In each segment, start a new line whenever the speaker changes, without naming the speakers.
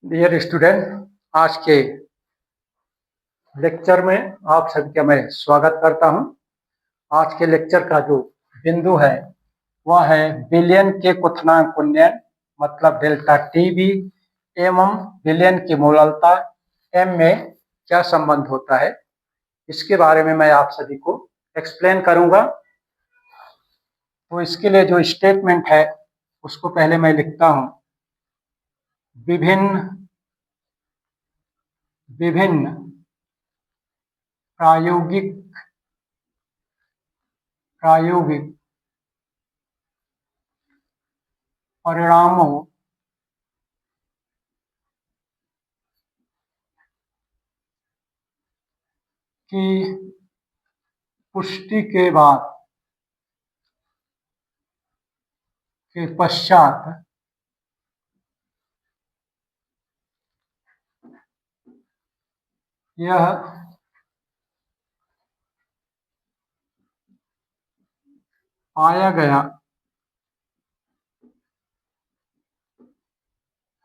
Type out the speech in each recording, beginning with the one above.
Dear student, आज के lecture में आप सभी का मैं स्वागत करता हूं। आज के लेक्चर का जो बिंदु है वह है विलयन के क्वथनांक उन्नयन मतलब डेल्टा टीबी एवं विलयन की मोललता एम में क्या संबंध होता है, इसके बारे में मैं आप सभी को एक्सप्लेन करूंगा। तो इसके लिए जो स्टेटमेंट है उसको पहले मैं लिखता हूं। विभिन्न विभिन्न प्रायोगिक परिणामों की पुष्टि के पश्चात यह पाया गया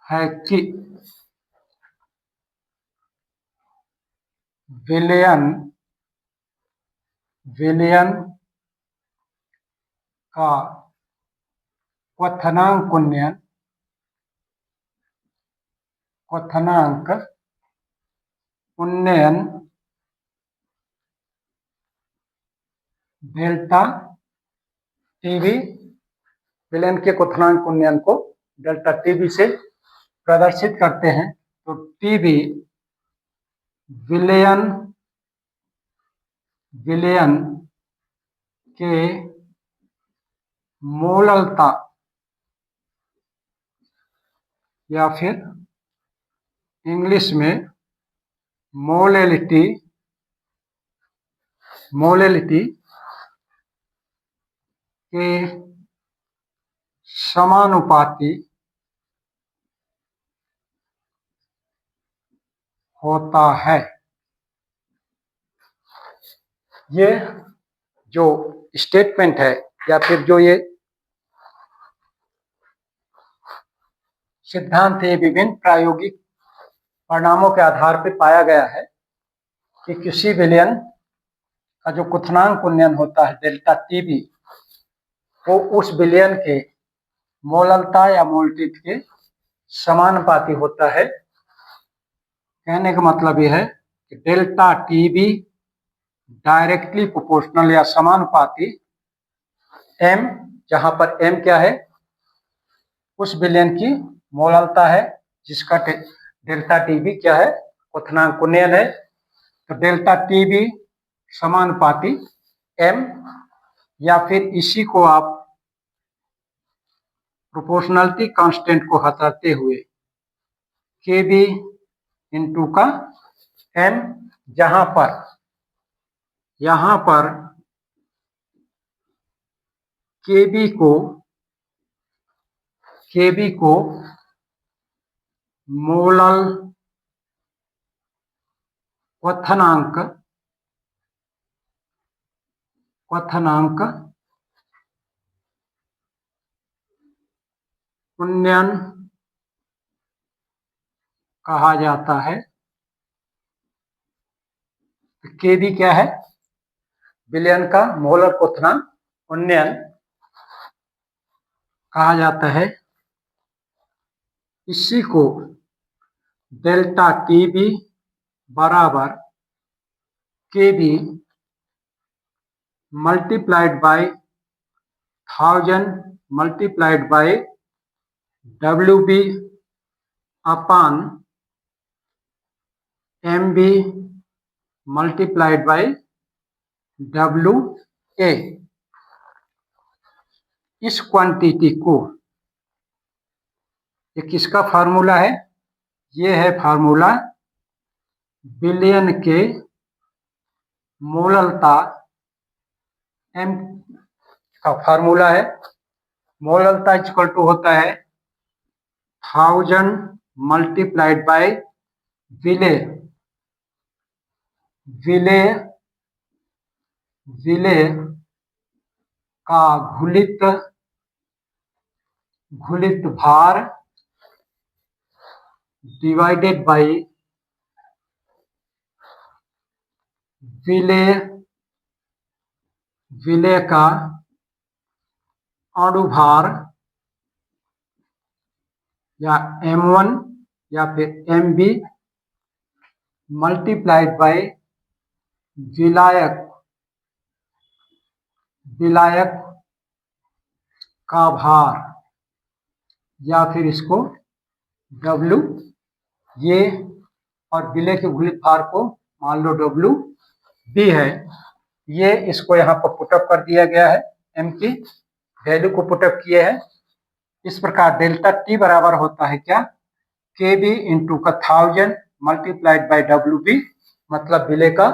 है कि विलयन का क्वथनांक उन्नयन डेल्टा टीबी, विलयन के क्वथनांक उन्नयन को डेल्टा टीबी से प्रदर्शित करते हैं। तो टीबी विलयन के मोललता या फिर इंग्लिश में मोलैलिटी के समानुपाती होता है। ये जो स्टेटमेंट है या फिर जो ये सिद्धांत है, विभिन्न प्रायोगिक परिणामों के आधार पर पाया गया है कि किसी विलयन का जो क्वथनांक उन्नयन होता है डेल्टा टीबी, वो उस विलयन के मोललता या मोलटिट के समानुपाती होता है। कहने का मतलब यह है कि डेल्टा टीबी डायरेक्टली प्रोपोर्शनल या समानुपाती एम, जहां पर एम क्या है, उस विलयन की मोललता है जिसका डेल्टा टीबी क्या है, क्वथनांक उन्नयन है। तो डेल्टा टीबी समानुपाती एम, या फिर इसी को आप प्रोपोर्शनलिटी कांस्टेंट को हटाते हुए के बी इंटू का एम, जहां पर केबी को मोलल क्वथनांक उन्नयन कहा जाता है। केबी क्या है, विलयन का मोलर क्वथनांक उन्नयन कहा जाता है। इसी को डेल्टा टीबी बराबर KB multiplied by 1000 multiplied by WB अपान MB मल्टीप्लाइड बाय WA, इस क्वांटिटी को, ये किसका फार्मूला है, ये है फार्मूला विलयन के मोललता एम का फार्मूला है। मोललता इक्वल टू होता है 1000 मल्टीप्लाइड बाय विलेय का घुलित भार डिवाइडेड बाई विलेय का अणुभार या m1 या फिर mb मल्टीप्लाइड बाय विलायक का भार या फिर इसको W, ये और विलेय के घुलित भार को मान लो WB है। ये इसको यहाँ पर पुटअप कर दिया गया है, m की वैल्यू को पुटअप किए हैं। इस प्रकार डेल्टा T बराबर होता है क्या, KB इंटू का 1000 मल्टीप्लाइड बाय WB, मतलब विलेय का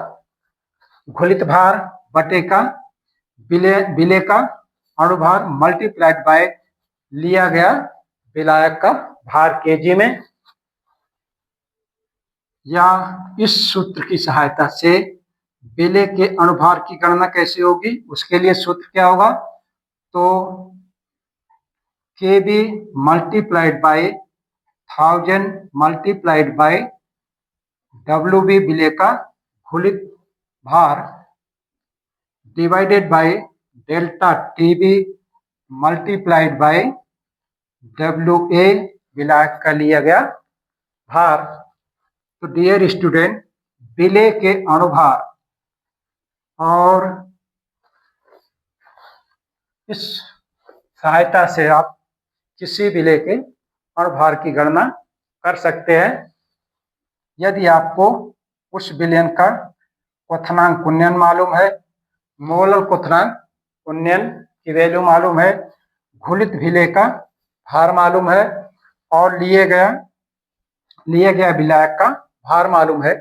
घुलित भार बटे का विलेय का अणुभार मल्टीप्लाइड बाय लिया गया विलायक का भार kg में। या इस सूत्र की सहायता से विलेय के अणुभार की गणना कैसे होगी, उसके लिए सूत्र क्या होगा, तो KB multiplied by 1000 multiplied by WB विलेय का घुलित भार divided by delta TB multiplied by WA विलायक का लिया गया भार। तो डियर स्टूडेंट, विलेय के अणुभार और इस सहायता से आप किसी विलेय के अणुभार की गणना कर सकते हैं। यदि आपको उस विलयन का क्वथनांक उन्नयन मालूम है, मोलल क्वथनांक उन्नयन की वैल्यू मालूम है, घुलित विलेय का भार मालूम है और लिए गया विलायक का भार मालूम है,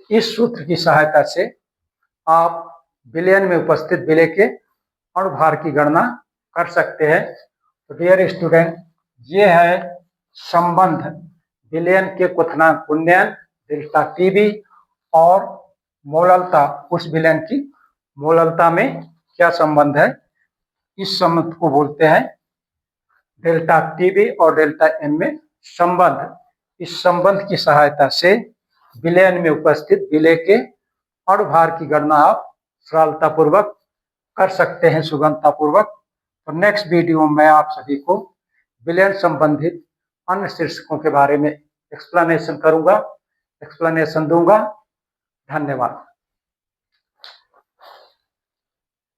इस सूत्र की सहायता से आप विलयन में उपस्थित विलेय के अणुभार की गणना कर सकते हैं। तो डियर स्टूडेंट, ये है संबंध विलयन के क्वथनांक उन्नयन डेल्टा TB और मोललता, उस विलयन की मोललता में क्या संबंध है, इस संबंध को बोलते हैं डेल्टा TB और डेल्टा M में संबंध। इस संबंध की सहायता से विलयन में उपस्थित विलेय के अणुभार की गणना आप सरलतापूर्वक कर सकते हैं, सुगमतापूर्वक। तो नेक्स्ट वीडियो में आप सभी को विलयन संबंधित अन्य शीर्षकों के बारे में एक्सप्लेनेशन दूंगा। धन्यवाद।